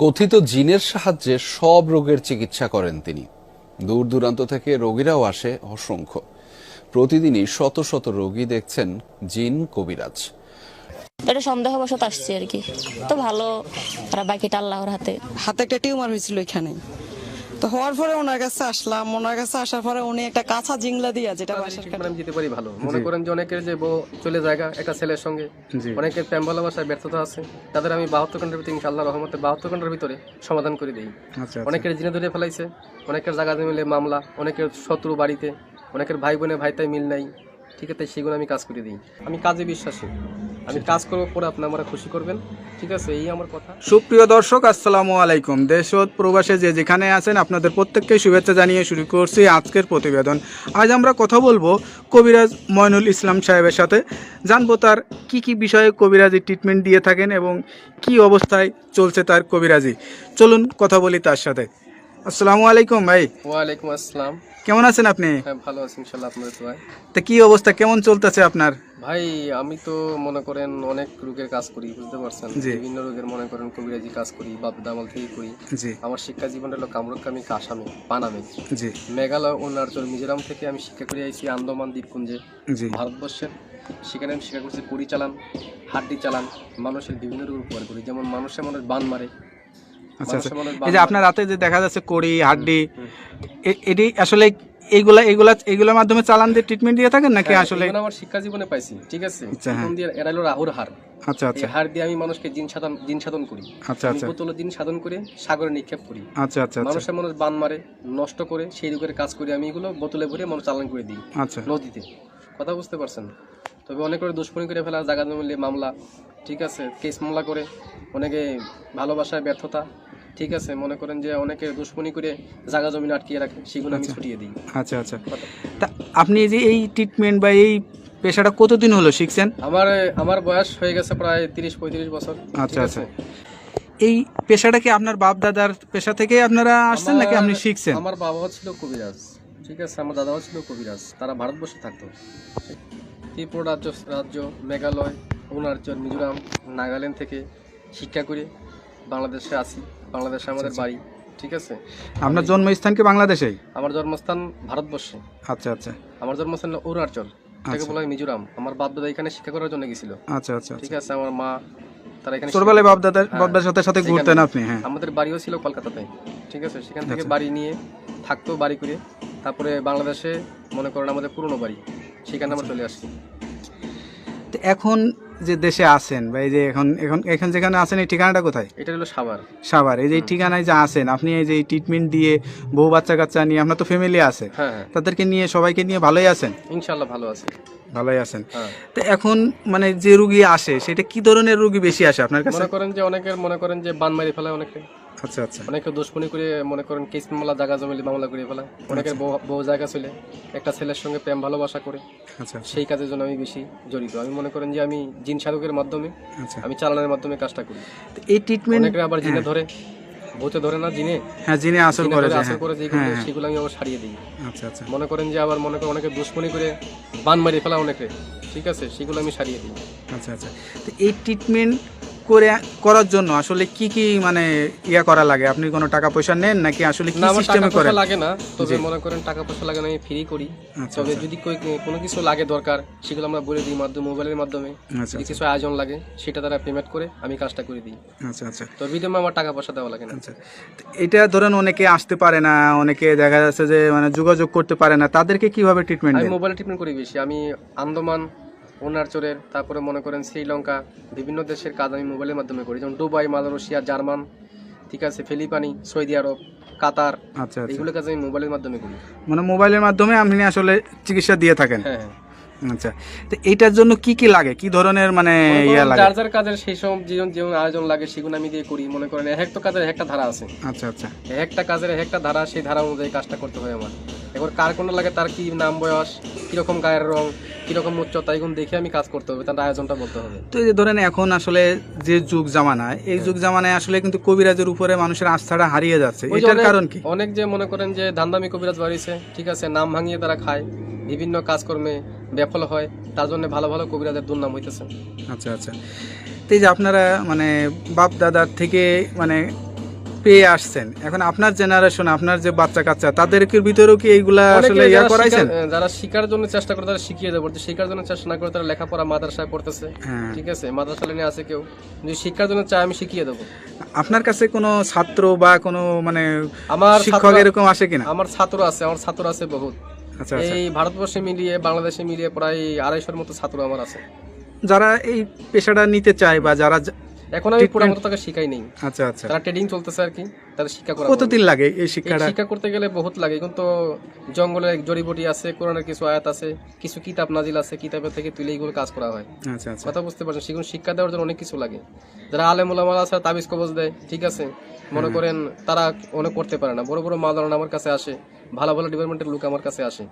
কথিত জিনের সাহায্যে সব রোগের চিকিৎসা করেন তিনি। দূর দূরান্ত থেকে রোগীরাও আসে অসংখ্য। প্রতিদিনই শত শত রোগী দেখছেন জিন কবিরাজ। এটা সন্দেহবশত আসছে আর কি, তো ভালো, আর বাকিটা আল্লাহর হাতে। হাতে একটা টিউমার হয়েছিল এখানে, তো হওয়ার পরে ওনার কাছে আসলাম। ওনার কাছে আসার পরে উনি একটা কাঁচা জিংলা দিয়া, যেটা বাসার কাছে আমি যেতে পারি ভালো। মনে করেন যে অনেকের যে বউ চলে জায়গা একটা ছেলের সঙ্গে, অনেকের প্রেম ভালোবাসায় ব্যর্থতা আছে, তাদের আমি 72 ঘন্টার ভিতরে ইনশাআল্লাহ রহমতে 72 ঘন্টার ভিতরে সমাধান করে দিই। অনেকের জিনে ধরে ফেলাইছে, অনেকের জায়গা মিলে মামলা, অনেকের শত্রু বাড়িতে, অনেকের ভাই বোনে ভাইতাই মিল নাই, ঠিক আছে, সেগুলো আমি কাজ করে দিই। আমি কাজে বিশ্বাসী, আমি কাজ করবো, পরে আপনি আমরা খুশি করবেন, ঠিক আছে, এই আমার কথা। সুপ্রিয় দর্শক, আসসালামু আলাইকুম। দেশ ও প্রবাসে যে যেখানে আছেন আপনাদের প্রত্যেককে শুভেচ্ছা জানিয়ে শুরু করছি আজকের প্রতিবেদন। আজ আমরা কথা বলবো কবিরাজ ময়নুল ইসলাম সাহেবের সাথে। জানবো তার কি কি বিষয়ে কবিরাজি ট্রিটমেন্ট দিয়ে থাকেন এবং কি অবস্থায় চলছে তার কবিরাজি। চলুন কথা বলি তার সাথে। আসসালামু আলাইকুম ভাই। ওয়ালাইকুম আসসালাম। কেমন আছেন আপনি? হ্যাঁ, ভালো আছি ইনশাআল্লাহ, আপনাদের দোয়ায়। তা কি অবস্থা, কেমন চলতেছে আপনার? ভাই আমি তো মনে করেন অনেক রোগের কাজ করি, বুঝতে পারছেন, বিভিন্ন রোগের মনে করেন কবিরাজি কাজ করি, বাপ দামাল থেকে করি। আমার শিক্ষা জীবন হলো কামরূপকামী, আসামে, পানামে, মেঘালয়, অরুণাচল, মিজোরাম থেকে আমি শিক্ষা করে আইছি আন্দামান দ্বীপপুঞ্জে, ভারতবর্ষের। সেখানে আমি শিক্ষা করছি কুড়ি চালান, হাড্ডি চালান, মানুষের বিভিন্ন রোগ উপকার করি। যেমন মানুষ বান মারে। আচ্ছা আচ্ছা, এই যে আপনার রাতে যে দেখা যাচ্ছে কড়ি হাড্ডি, এটি আসলে এইগুলোর মাধ্যমে চালান দিয়ে ট্রিটমেন্ট দিয়ে থাকেন নাকি? আসলে আমার শিক্ষা জীবনে পাইছি, ঠিক আছে। এরা হলো রাহুর হার। আচ্ছা আচ্ছা, হার দিয়ে আমি মানুষকে জিন সাধন করি। আচ্ছা আচ্ছা, বোতল জিন সাধন করে সাগরে নিক্ষেপ করি। আচ্ছা আচ্ছা, মানুষ বান মারে, নষ্ট করে, সেই রোগের কাজ করি আমি। এগুলো বোতলে ভরে মানুষ চালান করে দিই নদীতে। কথা বুঝতে পারছেন? তবে অনেক করে দুষ্কর্মী করে ফেলা, জায়গা মিলে মামলা, ঠিক আছে, কেস মামলা করে, অনেকে ভালোবাসায় ব্যর্থতা, ঠিক আছে, মনে করেন যে অনেকে দুশ্মনী করে জায়গা জমি আটকিয়ে রাখে, সেগুলো আমি ছুটিয়ে দিই। আচ্ছা আচ্ছা, তা আপনি যে এই ট্রিটমেন্ট বা এই পেশাটা কতদিন হলো শিখছেন? আমার বয়স হয়ে গেছে প্রায় 30-35 বছর। আচ্ছা আচ্ছা, এই পেশাটা কি আপনার বাপ দাদার পেশা থেকে আপনারা আসছেন নাকি আপনি শিখছেন? আমার বাবাও ছিল কবিরাজ, ঠিক আছে, আমার দাদাও ছিল কবিরাজ। তারা ভারতবর্ষে থাকতো, ত্রিপুরা রাজ্য, মেঘালয়, অরুণাচল, মিজোরাম, নাগাল্যান্ড থেকে শিক্ষা করে বাংলাদেশে আসি। বাংলাদেশে আমাদের বাড়ি, ঠিক আছে। আপনার জন্মস্থান কি বাংলাদেশেই? আমার জন্মস্থান ভারতবর্ষে। আচ্ছা আচ্ছা, আমার জন্মস্থান অরুণাচল, তাকে বলা হয় মিজোরাম। আমার বাপ দাদা এখানে শিক্ষা করার জন্য গেছিল। আচ্ছা আচ্ছা, ঠিক আছে। আমার মা, তারা এখানে ছোটবেলায় বাপ দাদার সাথে ঘুরতেন আপনি? হ্যাঁ, আমাদের বাড়িও ছিল কলকাতাতে, ঠিক আছে। সেখান থেকে বাড়ি নিয়ে থাকতো, বাড়ি করে তারপরে বাংলাদেশে মনে করেন আমাদের পুরনো বাড়ি, সেখানে আমরা চলে আসছি। এখন যে দেশে আছেন বা এই যে এখন যেখানে আছেন, এই ঠিকানাটা কোথায়? এটা হলো সাভার। সাভার, এই যে ঠিকানায় যে আছেন আপনি, এই যে ট্রিটমেন্ট দিয়ে বউ বাচ্চা কাচ্চা নিয়ে, আপনার তো ফ্যামিলি আছে, তাদেরকে নিয়ে সবাইকে নিয়ে ভালোই আছেন? ইনশাআল্লাহ ভালো আছে, ভালোই আছেন। তো এখন মানে যে রোগী আসে, সেটা কি ধরনের রোগী বেশি আসে আপনার কাছে? মনে করেন যে অনেকের মনে করেন যে বান মারি ফেলায় অনেকে। আচ্ছা আচ্ছা, অনেকে দুশ্মনী করে মনে করেন কেস মামলা, জায়গা জমি মামলা করে ফেলায়। অনেকের বউ জায়গা চলে একটা ছেলের সঙ্গে প্রেম ভালোবাসা করে। আচ্ছা, সেই কাজের জন্য আমি বেশি জড়িত। আমি মনে করেন যে আমি জিন সাধকের মাধ্যমে, আমি চালানোর মাধ্যমে কাজটা করি। এই ট্রিটমেন্ট অনেকে আবার জিনে ধরে, ভূতে ধরে না, জিনে, হ্যাঁ, জিনে আসল করে যেগুলো, সেগুলো আমি আবার সারিয়ে দিই। আচ্ছা আচ্ছা, মনে করেন যে আবার মনে করেন অনেকে দুশ্মনী করে বান মারি ফেলা অনেকে, ঠিক আছে, সেগুলো আমি সারিয়ে দিই। আচ্ছা আচ্ছা, তো এই ট্রিটমেন্ট করার জন্য আসলে কি কি মানে করা লাগে? আপনি কোনো টাকা পয়সা নেন নাকি আসলে কি সিস্টেমে করেন? লাগে না, তবে মনে করেন টাকা পয়সা লাগে না, আমি ফ্রি করি। তবে যদি কোনো কিছু লাগে দরকার, সেগুলো আমরা বলে দিই মোবাইলের মাধ্যমে। যদি কিছু আয়োজন লাগে, সেটা তারা পেমেন্ট করে আমি কাজটা করে দিই। আচ্ছা আচ্ছা, তো বিদেমে আমার টাকা পয়সা দেওয়া লাগে না। আচ্ছা, এটা ধরেন অনেকে আসতে পারে না, অনেকে দেখা যাচ্ছে যে মানে যোগাযোগ করতে পারে না, তাদেরকে কিভাবে ট্রিটমেন্ট দেন? আমি মোবাইলে ট্রিটমেন্ট করি বেশি। আমি আন্দামান, অরুণাচলের, তারপরে মনে করেন শ্রীলঙ্কা, বিভিন্ন দেশের কাজ আমি মোবাইলের মাধ্যমে করি। যেমন দুবাই, মালয়েশিয়া, জার্মান, ঠিক আছে, ফিলিপাইনি, সৌদি আরব, কাতার, আচ্ছা, এগুলো কাজ আমি মোবাইলের মাধ্যমে করি। মানে মোবাইলের মাধ্যমে আপনি আসলে চিকিৎসা দিয়ে থাকেন? হ্যাঁ হ্যাঁ। আচ্ছা, তো এইটার জন্য কি কি লাগে, কি ধরনের মানে লাগে? যার যার কাজের সেই সব যেমন আয়োজন লাগে, সেগুলো আমি দিয়ে করি। মনে করেন এক একটা কাজের একটা ধারা আছে। আচ্ছা আচ্ছা, একটা কাজের একটা ধারা, সেই ধারা অনুযায়ী কাজটা করতে হয় আমার। এবার কার কোন লাগে, তার কি নাম, বয়স, কিরকম গায়ের রং, কিরকম উচ্চতা, এগুলো দেখে আমি কাজ করতে হবে, তার আয়োজনটা বলতে হবে। তো এই যে ধরেন এখন আসলে যে যুগ জামানায়, এই যুগ জামানায় আসলে কিন্তু কবিরাজের উপরে মানুষের আস্থাটা হারিয়ে যাচ্ছে, এটার কারণ কি? অনেক যে মনে করেন যে ধান্দামি কবিরাজ বাড়িছে, ঠিক আছে, নাম ভাঙিয়ে তারা খায়, বিভিন্ন কাজকর্মে ব্যাফল হয়, তার জন্য ভালো ভালো কবিরাজের দুর্নাম হইতেছে। আচ্ছা আচ্ছা, তো এই যে আপনারা মানে বাপ দাদার থেকে মানে পেয়ে আসছেন, এখন আপনার জেনারেশন, আপনার যে বাচ্চা কাচ্চা, তাদেরকে ভিতরেও কি এইগুলা আসলে অনেকে ইয়া যারা করাইছেন? যারা শিকার জন্য চেষ্টা করে তারা শিখিয়ে দেবো, শিকার জন্য চেষ্টা না করে তারা লেখাপড়া মাদ্রাসায় পড়তেছে, হ্যাঁ। ঠিক আছে, মাদ্রাসা লাইনে আছে কেউ, যদি শিক্ষার জন্য চায় আমি শিখিয়ে দেবো। আপনার কাছে কোনো ছাত্র বা কোনো মানে আমার শিক্ষক ছাত্র- এরকম আসে কিনা? আমার ছাত্র আছে বহুত। আচ্ছা আচ্ছা। এই ভারতবর্ষে মিলিয়ে বাংলাদেশে মিলিয়ে প্রায় 250-র মতো ছাত্র আমার আছে। যারা এই পেশাটা নিতে চায় বা যারা এখন আমি পুরো মতো তাকে শিখাই নেই, আচ্ছা আচ্ছা, তারা ট্রেডিং চলতেছে আর কি, তারা শিক্ষা করা। কতদিন লাগে এই এই শিক্ষাটা? শিক্ষা করতে গেলে বহুত লাগে, কিন্তু জঙ্গলে জড়িবুটি আছে, কোরআনের কিছু আয়াত আছে, কিছু কিতাব নাজিল আছে, কিতাবের থেকে তুলে এইগুলো কাজ করা হয়। আচ্ছা আচ্ছা। কথা বুঝতে পারছেন, সেগুলো শিক্ষা দেওয়ার জন্য অনেক কিছু লাগে। যারা আলেম ওলামা আছে তাবিজ কবজ দেয়, ঠিক আছে, মনে করেন তারা অনেক করতে পারে না, বড় বড় মাওলানা আমার কাছে আসে, ভালো ভালো ডিপার্টমেন্টের লোক আমার কাছে আসে।